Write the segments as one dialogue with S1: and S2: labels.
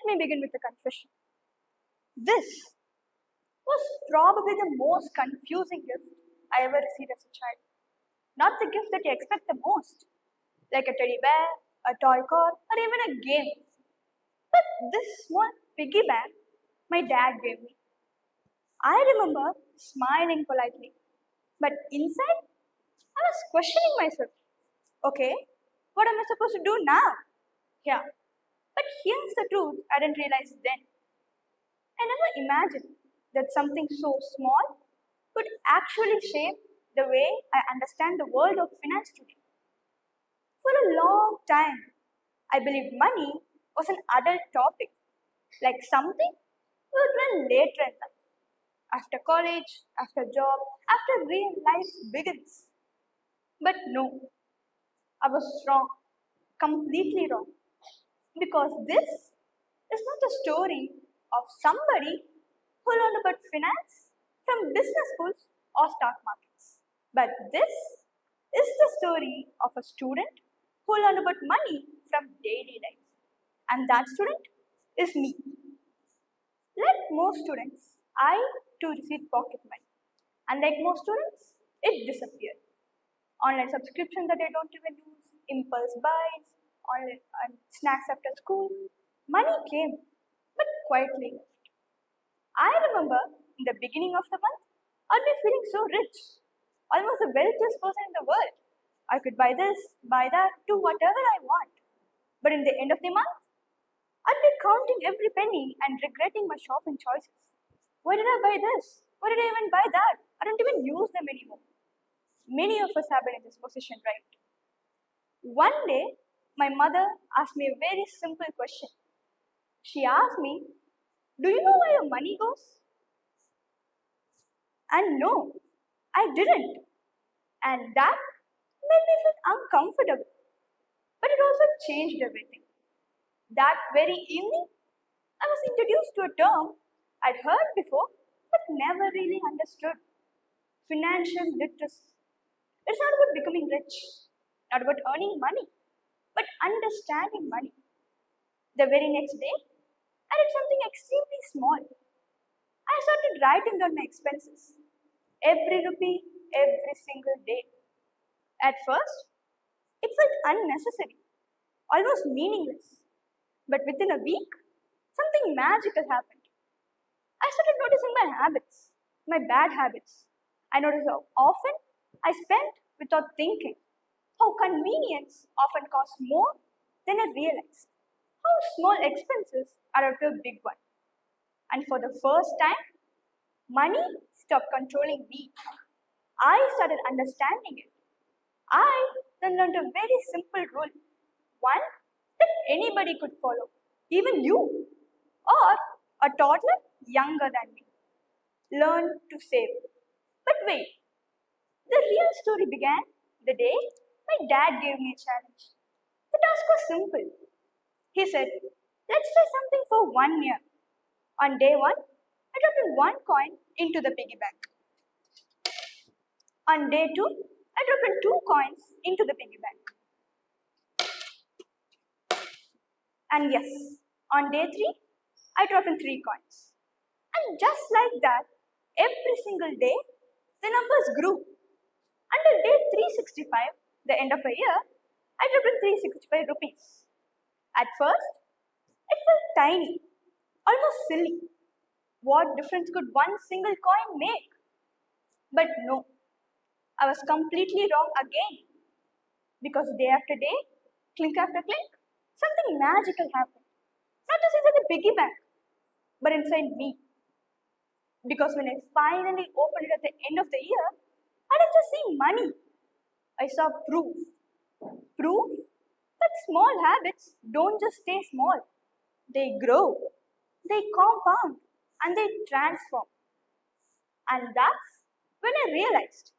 S1: me begin with a confession. This was probably the most confusing gift I ever received as a child. Not the gift that you expect the most, like a teddy bear, a toy car, or even a game. But this small piggy bank my dad gave me. I remember smiling politely, but inside I was questioning myself. Okay, what am I supposed to do now? Yeah, but here's the truth I didn't realize then. I never imagined that something so small could actually shape the way I understand the world of finance today. For a long time, I believed money was an adult topic, like something you would learn later in life, after college, after job, after real life begins. But no, I was wrong, completely wrong, because this is not a story of somebody who learned about finance from business schools or stock markets. But this is the story of a student who learned about money from daily life. And that student is me. Like most students, I too received pocket money. And like most students, it disappeared. Online subscription that I don't even use, impulse buys, online snacks after school. Money came, but quietly left. I remember in the beginning of the month, I'd be feeling so rich, almost the wealthiest person in the world. I could buy this, buy that, do whatever I want. But in the end of the month, I'd be counting every penny and regretting my shopping choices. Why did I buy this? Why did I even buy that? I don't even use them anymore. Many of us have been in this position, right? One day, my mother asked me a very simple question. She asked me, do you know where your money goes? And no, I didn't. And that made me feel uncomfortable. But it also changed everything. That very evening, I was introduced to a term I'd heard before but never really understood: financial literacy. It's not about becoming rich, not about earning money, but understanding money. The very next day, I did something extremely small. I started writing down my expenses, every rupee, every single day. At first, it felt unnecessary, almost meaningless. But within a week, something magical happened. I started noticing my habits, my bad habits. I noticed how often I spent without thinking, how convenience often costs more than I realized, how small expenses are up to a big one. And for the first time, money stopped controlling me. I started understanding it. I then learned a very simple rule, one that anybody could follow, even you, or a toddler younger than me. Learn to save. But wait, the real story began the day my dad gave me a challenge. The task was simple. He said, let's try something for 1 year. On day one, I dropped in one coin into the piggy bank. On day two, I dropped in two coins into the piggy bank. And yes, on day three, I dropped in three coins. And just like that, every single day, the numbers grew. Until day 365, the end of a year, I dropped in 365 rupees. At first, it felt tiny, almost silly. What difference could one single coin make? But no, I was completely wrong again. Because day after day, clink after clink, something magical happened. Not just inside the piggy bank, but inside me. Because when I finally opened it at the end of the year, I didn't just see money. I saw proof. Proof that small habits don't just stay small. They grow, they compound, and they transform. And that's when I realized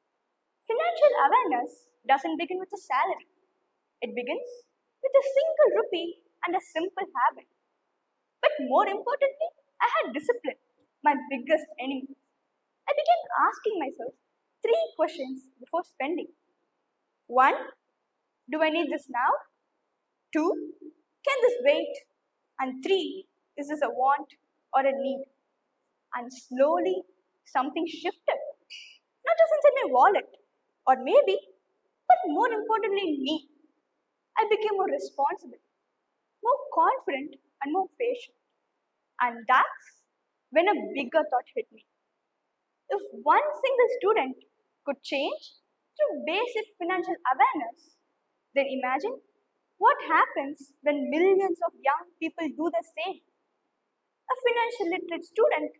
S1: financial awareness doesn't begin with a salary. It begins with a single rupee and a simple habit. But more importantly, I had discipline, my biggest enemy. I began asking myself three questions before spending. One, do I need this now? Two, can this wait? And three, Is this a want or a need? And slowly, something shifted. Not just inside my wallet, or maybe, but more importantly in me. I became more responsible, more confident, and more patient. And that's when a bigger thought hit me. If one single student could change through basic financial awareness, then imagine what happens when millions of young people do the same. A financial literate student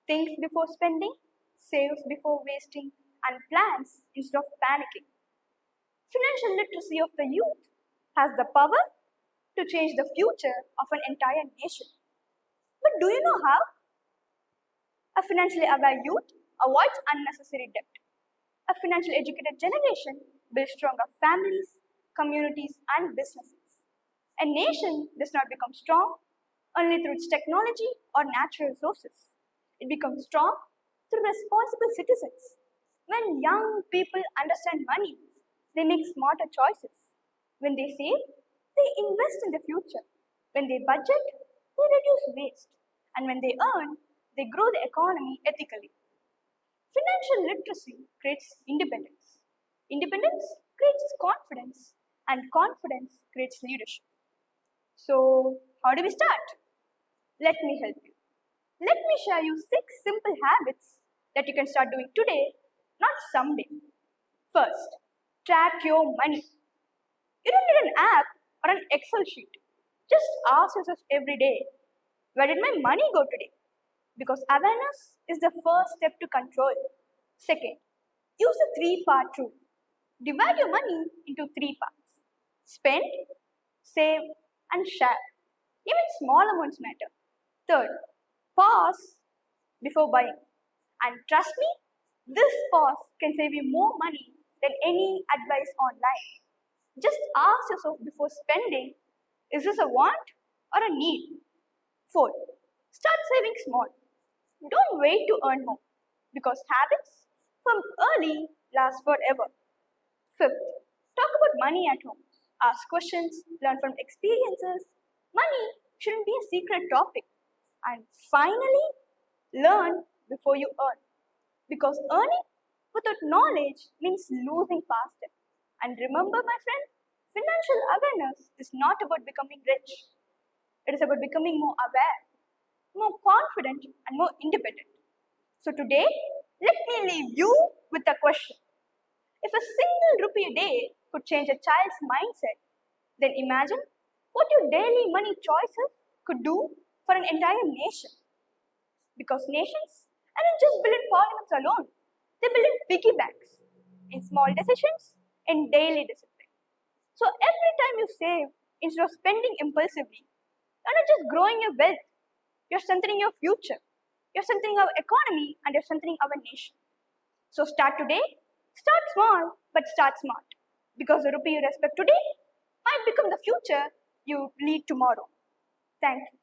S1: thinks before spending, saves before wasting, and plans instead of panicking. Financial literacy of the youth has the power to change the future of an entire nation. But do you know how? A financially aware youth avoids unnecessary debt. A financially educated generation builds stronger families, communities, and businesses. A nation does not become strong only through its technology or natural resources. It becomes strong through responsible citizens. When young people understand money, they make smarter choices. When they save, they invest in the future. When they budget, they reduce waste. And when they earn, they grow the economy ethically. Financial literacy creates independence. Independence creates confidence, and confidence creates leadership. So, how do we start? Let me help you. Let me share you 6 simple habits that you can start doing today, not someday. First, track your money. You don't need an app or an Excel sheet. Just ask yourself every day, where did my money go today? Because awareness is the first step to control. Second, use the 3-part rule. Divide your money into 3 parts: spend, save, and share. Even small amounts matter. Third, pause before buying. And trust me, this pause can save you more money than any advice online. Just ask yourself before spending, is this a want or a need? Fourth, start saving small. Don't wait to earn more because habits from early last forever. Fifth, talk about money at home. Ask questions, learn from experiences. Money shouldn't be a secret topic. And finally, learn before you earn. Because earning without knowledge means losing faster. And remember, my friend, financial awareness is not about becoming rich. It is about becoming more aware, more confident, and more independent. So today, let me leave you with a question. If a single rupee a day could change a child's mindset, then imagine what your daily money choices could do for an entire nation. Because nations aren't just built in parliaments alone, they build in piggy banks, in small decisions, in daily discipline. So every time you save, instead of spending impulsively, you're not just growing your wealth, you're strengthening your future. You're strengthening our economy and you're strengthening our nation. So start today, start small, but start smart. Because the rupee you respect today might become the future you lead tomorrow. Thank you.